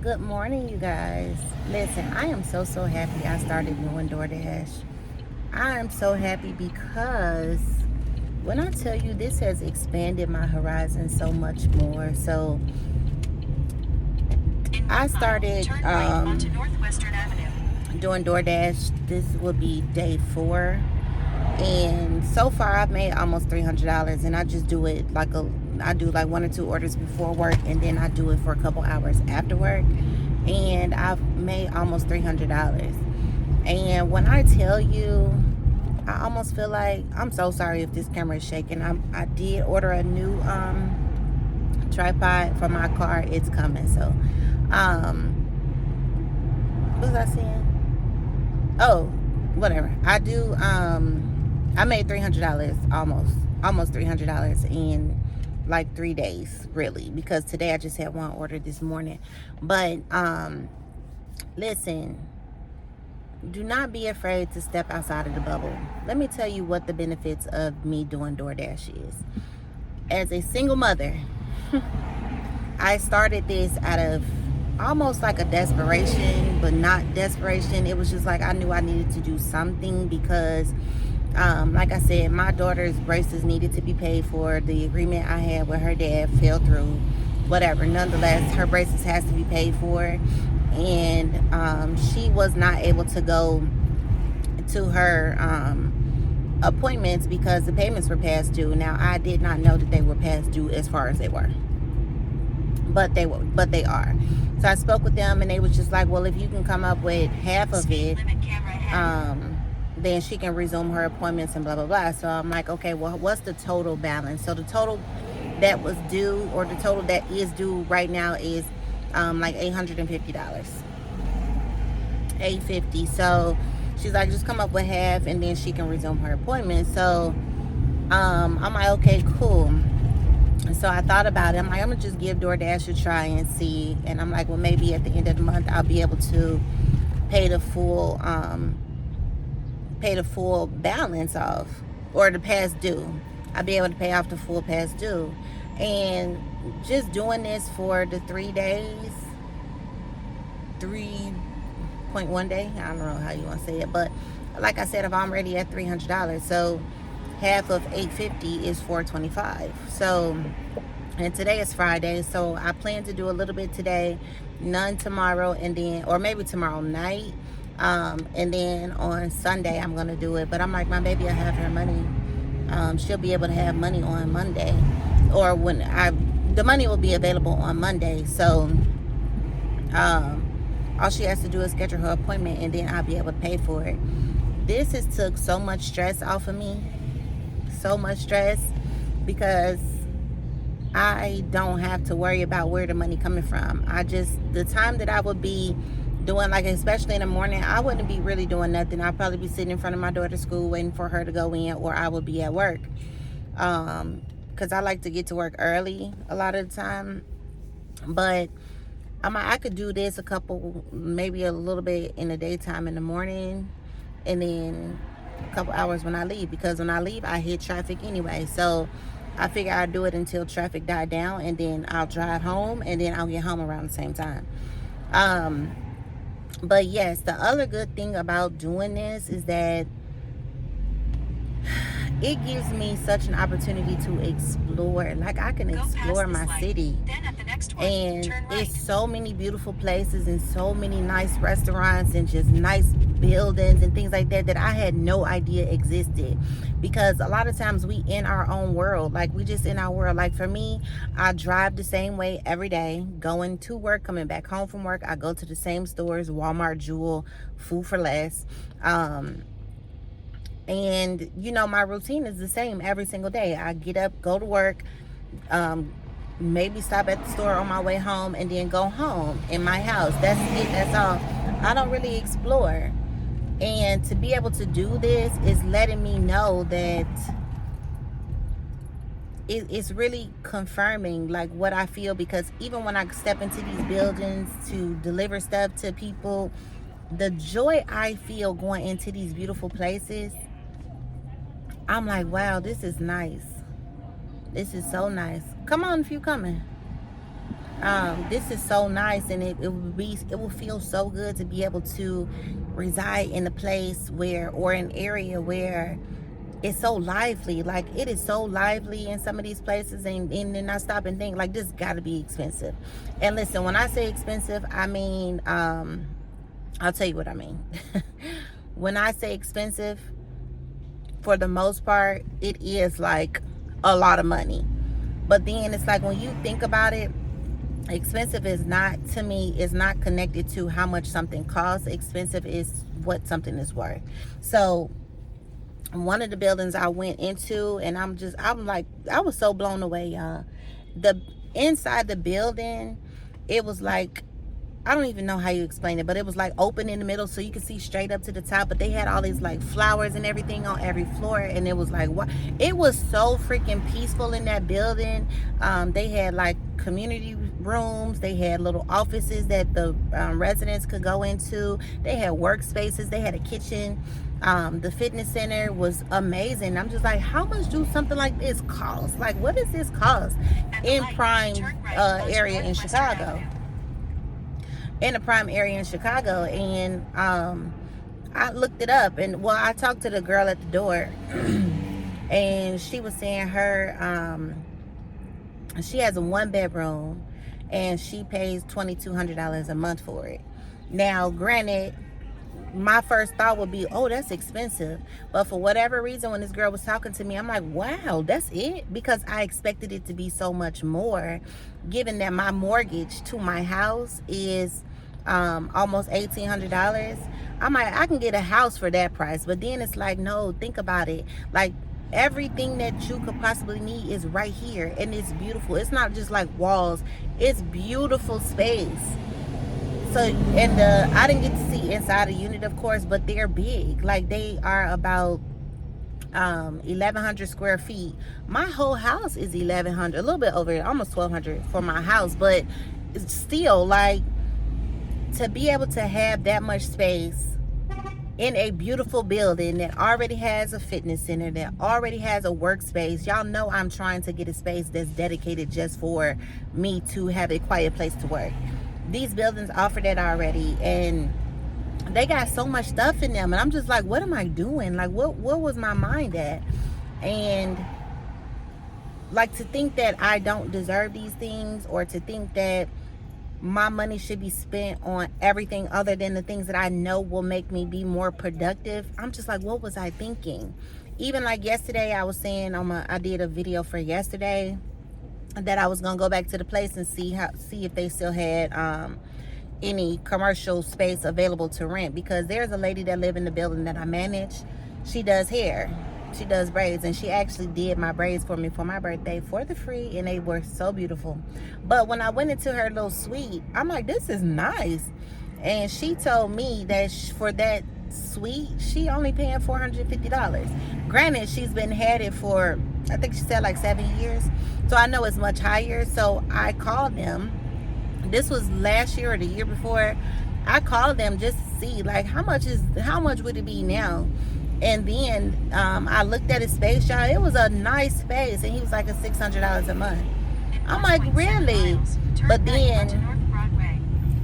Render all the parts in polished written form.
Good morning, you guys. Listen, I am so happy I started doing DoorDash. I am so happy because when I tell you this has expanded my horizon so much more. So I started doing DoorDash. This will be day 4. And so far I've made almost $300, and I just do it like I do like 1 or 2 orders before work, and then I do it for a couple hours after work, and I've made almost $300. And when I tell you, I almost feel like, I'm so sorry if this camera is shaking. I did order a new tripod for my car. It's coming. So what was I saying? Oh, whatever. I made $300, almost $300 in like 3 days, really, because today I just had one order this morning. But listen, do not be afraid to step outside of the bubble. Let me tell you what the benefits of me doing DoorDash is. As a single mother, I started this out of almost like a desperation, but not desperation. It was just like I knew I needed to do something because like I said, my daughter's braces needed to be paid for. The agreement I had with her dad fell through, whatever. Nonetheless, her braces has to be paid for, and she was not able to go to her appointments because the payments were past due. Now, I did not know that they were past due as far as they were, but they are. So I spoke with them, and they was just like, well, if you can come up with half of it, then she can resume her appointments and blah blah blah. So I'm like, okay, well, what's the total balance? So the total that was due, or the total that is due right now, is like $850, $850. So she's like, just come up with half and then she can resume her appointment. So I'm like, okay, cool. So I thought about it. I'm like, I'm gonna just give DoorDash a try and see. And I'm like, well, maybe at the end of the month I'll be able to pay the full balance off, or the past due. I'll be able to pay off the full past due. And just doing this for the 3 days, 3.1 day, I don't know how you want to say it, but like I said, if I'm already at $300, so half of $850 is $425. So, and today is Friday, so I plan to do a little bit today, none tomorrow, and then, or maybe tomorrow night. And then on Sunday I'm gonna do it. But I'm like, my baby will have her money. She'll be able to have money on Monday, or the money will be available on Monday. So all she has to do is schedule her appointment, and then I'll be able to pay for it. This has took so much stress off of me, so much stress, because I don't have to worry about where the money coming from. The time that I would be doing, like especially in the morning, I wouldn't be really doing nothing. I'd probably be sitting in front of my daughter's school waiting for her to go in, or I would be at work, because I like to get to work early a lot of the time. But I could do this maybe a little bit in the daytime in the morning, and then a couple hours when I leave, because when I leave I hit traffic anyway. So I figure I'll do it until traffic died down, and then I'll drive home, and then I'll get home around the same time. But yes, the other good thing about doing this is that it gives me such an opportunity to explore. Like, I can explore my city, and it's so many beautiful places and so many nice restaurants and just nice buildings and things like that I had no idea existed. Because a lot of times we in our own world, like we just in our world. Like for me, I drive the same way every day, going to work, coming back home from work. I go to the same stores, Walmart, Jewel, Food for Less, and my routine is the same every single day. I get up, go to work, maybe stop at the store on my way home, and then go home in my house. That's it. That's all. I don't really explore. And to be able to do this is letting me know that it's really confirming like what I feel. Because even when I step into these buildings to deliver stuff to people, the joy I feel going into these beautiful places, I'm like, wow, this is nice. This is so nice. Come on if you coming. This is so nice, and it will feel so good to be able to reside in a place where, or an area where it's so lively. Like, it is so lively in some of these places, and then I stop and think, like, this got to be expensive. And listen, when I say expensive, I mean, I'll tell you what I mean. When I say expensive, for the most part, it is like a lot of money. But then it's like, when you think about it, expensive is not, to me, is not connected to how much something costs. Expensive is what something is worth. So one of the buildings I went into, and I'm like, I was so blown away, y'all. The inside the building, it was like, I don't even know how you explain it, but it was like open in the middle so you could see straight up to the top. But they had all these like flowers and everything on every floor, and it was like, what? It was so freaking peaceful in that building. They had like community rooms, they had little offices that the residents could go into, they had workspaces, they had a kitchen. The fitness center was amazing. I'm just like, how much do something like this cost? Like, what does this cost in prime area in Chicago? In a prime area in Chicago. And I looked it up, and well, I talked to the girl at the door and she was saying she has a 1-bedroom and she pays $2,200 a month for it. Now, granted, my first thought would be, oh, that's expensive. But for whatever reason, when this girl was talking to me, I'm like, wow, that's it? Because I expected it to be so much more, given that my mortgage to my house is almost $1,800. I'm like, I can get a house for that price. But then it's like, no, think about it. Like, everything that you could possibly need is right here, and it's beautiful. It's not just like walls, it's beautiful space. So, and I didn't get to see inside a unit, of course, but they're big. Like, they are about 1,100 square feet. My whole house is 1,100, a little bit over, almost 1,200 for my house. But it's still, like, to be able to have that much space in a beautiful building that already has a fitness center, that already has a workspace. Y'all know I'm trying to get a space that's dedicated just for me to have a quiet place to work. These buildings offer that already, and they got so much stuff in them, and I'm just like, what am I doing? Like, what was my mind at? And like, to think that I don't deserve these things, or to think that my money should be spent on everything other than the things that I know will make me be more productive. I'm just like, what was I thinking? Even like yesterday, I was saying I did a video for yesterday that I was gonna go back to the place and see if they still had any commercial space available to rent, because there's a lady that live in the building that I manage. She does hair, she does braids, and she actually did my braids for me for my birthday for the free, and they were so beautiful. But when I went into her little suite, I'm like, this is nice. And she told me that for that suite, she only paying $450. Granted, she's been had it for, I think she said like 7 years, so I know it's much higher. So I called them. This was last year or the year before. I called them just to see, like, how much would it be now? And then I looked at his space, y'all. It was a nice space, and he was like, a $600 a month. I'm like, really? But then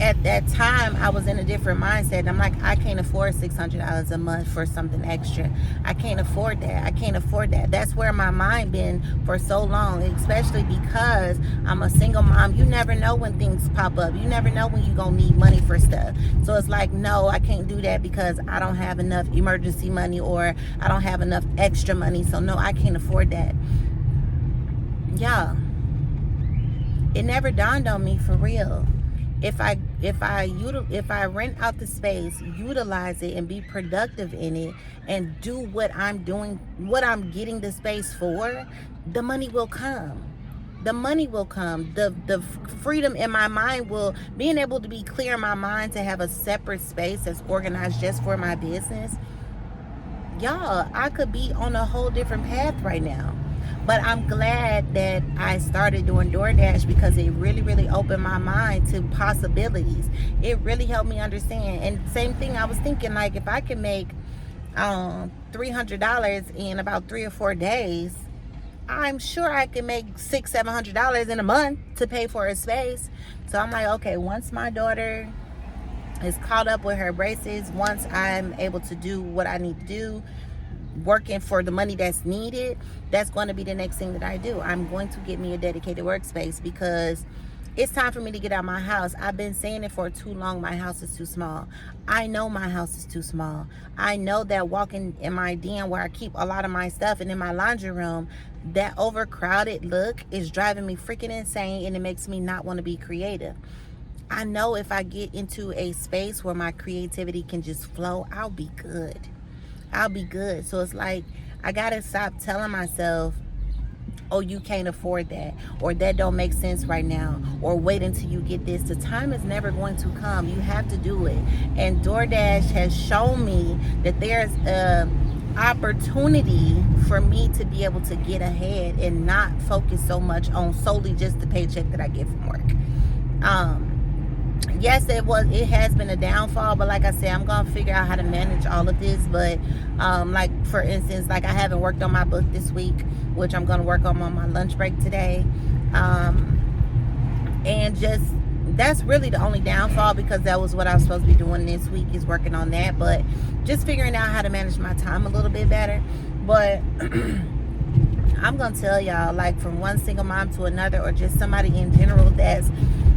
at that time, I was in a different mindset. I'm like, I can't afford $600 a month for something extra. I can't afford that. I can't afford that. That's where my mind been for so long, especially because I'm a single mom. You never know when things pop up. You never know when you're going to need money for stuff. So it's like, no, I can't do that because I don't have enough emergency money, or I don't have enough extra money. So no, I can't afford that. Yeah. It never dawned on me, for real. If I rent out the space, utilize it, and be productive in it, and do what I'm doing, what I'm getting the space for, the money will come. The money will come. The freedom in my mind will, being able to be clear in my mind to have a separate space that's organized just for my business. Y'all, I could be on a whole different path right now. But I'm glad that I started doing DoorDash, because it really, really opened my mind to possibilities. It really helped me understand. And same thing, I was thinking, like, if I can make $300 in about 3 or 4 days, I'm sure I can make $600-700 in a month to pay for a space. So I'm like, okay, once my daughter is caught up with her braces, once I'm able to do what I need to do, working for the money that's needed, that's going to be the next thing that I do. I'm going to get me a dedicated workspace because it's time for me to get out of my house. I've been saying it for too long. My house is too small. I know my house is too small. I know that walking in my den where I keep a lot of my stuff and in my laundry room, that overcrowded look is driving me freaking insane, and it makes me not want to be creative. I know if I get into a space where my creativity can just flow, I'll be good. I'll be good. So it's like, I gotta stop telling myself, oh, you can't afford that, or that don't make sense right now, or wait until you get this. The time is never going to come. You have to do it. And DoorDash has shown me that there's a opportunity for me to be able to get ahead and not focus so much on solely just the paycheck that I get from work. Yes, it has been a downfall, but like I said, I'm gonna figure out how to manage all of this. But like for instance, like I haven't worked on my book this week, which I'm gonna work on my lunch break today. And just, that's really the only downfall, because that was what I was supposed to be doing this week, is working on that. But just figuring out how to manage my time a little bit better. But I'm gonna tell y'all, like, from one single mom to another, or just somebody in general that's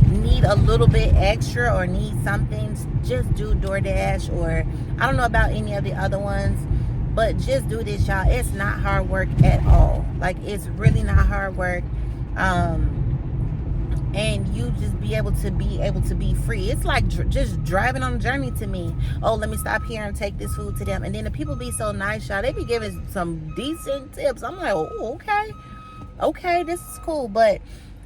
need a little bit extra or need something, just do DoorDash. Or I don't know about any of the other ones, but just do this, y'all. It's not hard work at all. Like, it's really not hard work. And you just be able to be free. It's like just driving on a journey to me. Oh, let me stop here and take this food to them. And then the people be so nice, y'all. They be giving some decent tips. I'm like, oh, okay, this is cool. But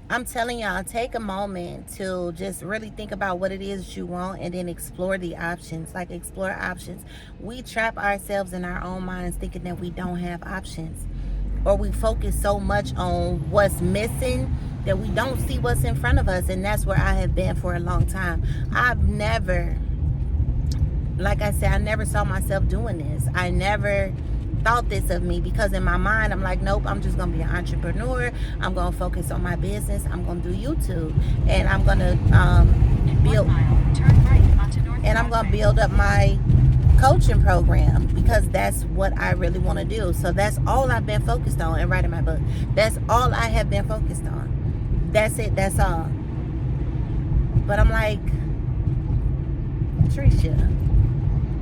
I'm telling y'all, take a moment to just really think about what it is you want, and then explore the options. Like, explore options. We trap ourselves in our own minds thinking that we don't have options, or we focus so much on what's missing that we don't see what's in front of us. And that's where I have been for a long time. I've never, like I said, I never saw myself doing this. I never thought this of me, because in my mind I'm like, nope, I'm just gonna be an entrepreneur. I'm gonna focus on my business. I'm gonna do YouTube, and I'm gonna build up my coaching program, because that's what I really want to do. So that's all I've been focused on, and writing my book. That's all I have been focused on. That's it. That's all. But I'm like, Tricia,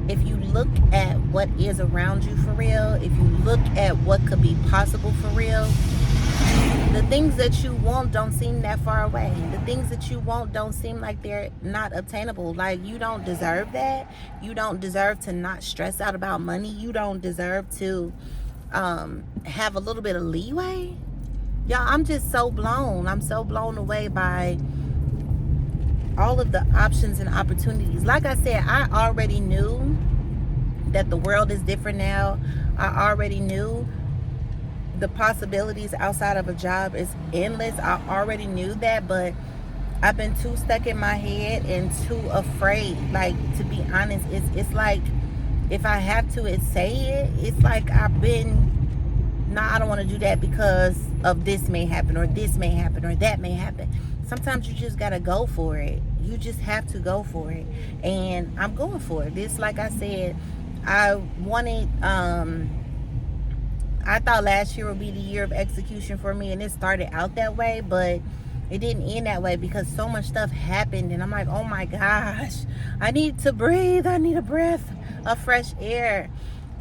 if you look at what is around you for real, if you look at what could be possible for real, the things that you want don't seem that far away. The things that you want don't seem like they're not obtainable. Like, you don't deserve that. You don't deserve to not stress out about money. You don't deserve to have a little bit of leeway. Y'all, I'm just so blown. I'm so blown away by all of the options and opportunities. Like I said, I already knew that the world is different now. I already knew the possibilities outside of a job is endless. I already knew that, but I've been too stuck in my head and too afraid. Like, to be honest, it's like, if I have to say it, it's like I've been, nah, I don't want to do that because of this may happen, or this may happen, or that may happen. Sometimes you just gotta go for it. You just have to go for it. And I'm going for it. This, like I said, I wanted, I thought last year would be the year of execution for me, and it started out that way, but it didn't end that way, because so much stuff happened, and I'm like, oh my gosh, I need to breathe. I need a breath of fresh air.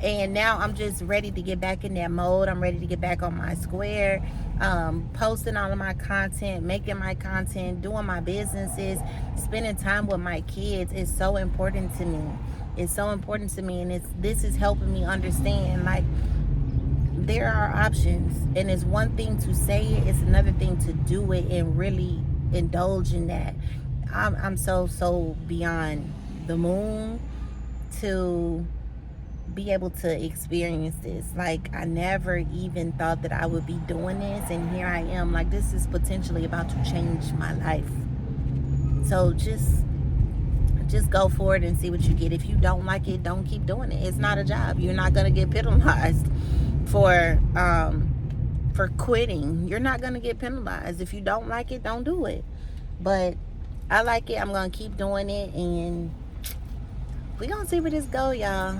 And now I'm just ready to get back in that mode. I'm ready to get back on my square, posting all of my content, making my content, doing my businesses, spending time with my kids is so important to me. It's so important to me, and this is helping me understand, like, there are options. And it's one thing to say it, it's another thing to do it and really indulge in that. I'm so beyond the moon to be able to experience this. Like, I never even thought that I would be doing this, and here I am. Like, this is potentially about to change my life. So just go for it and see what you get. If you don't like it, don't keep doing it. It's not a job. You're not gonna get penalized for for quitting. You're not gonna get penalized. If you don't like it, don't do it. But I like it. I'm gonna keep doing it, and we gonna see where this go, y'all.